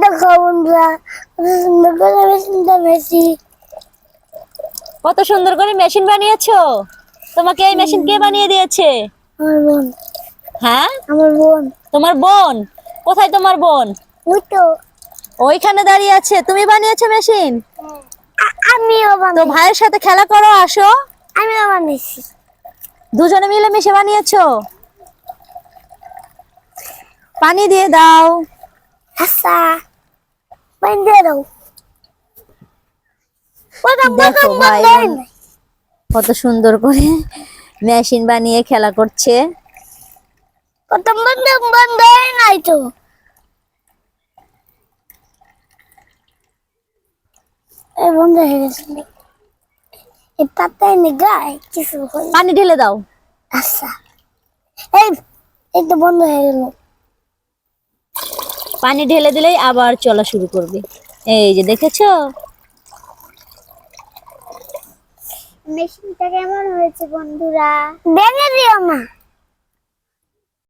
দেখো বন্ধুরা, কত সুন্দর করে মেশিন বানিয়েছি। কত সুন্দর করে মেশিন বানিয়েছো। তোমাকে এই মেশিন কে বানিয়ে দিয়েছে? আমার বোন। হ্যাঁ, আমার বোন। তোমার বোন? কোথায় তোমার বোন? ওই তো। ওইখানে দাঁড়িয়ে আছে। তুমি বানিয়েছো মেশিন? আমিও তো বানাই। ভাইয়ের সাথে খেলা করো, আসো। আমিও বানাইছি। দুজনে মিলে মিশে বানিয়েছো। পানি দিয়ে দাও। আচ্ছা, বাইন্দে দাও। প্রথম দেখো প্রথম ভাই বন্ধ হয় বোন নাই। কত সুন্দর করে মেশিন বানিয়ে খেলা করছে। প্রথম প্রথম বন্ধ হয় নাই তো। এই বন্ধ হয়ে গেছিল। এই পাতায় নি গায়ে কিছু হয়। পানি ঢেলে দাও। আচ্ছা, এই এই তো বন্ধ হয়ে গেল। পানি ঢেলে দিলেই আবার চলা শুরু করবে। এই যে দেখেছো? মেশিনটা কেমন হয়েছে বন্ধুরা? ভেঙে দিও না।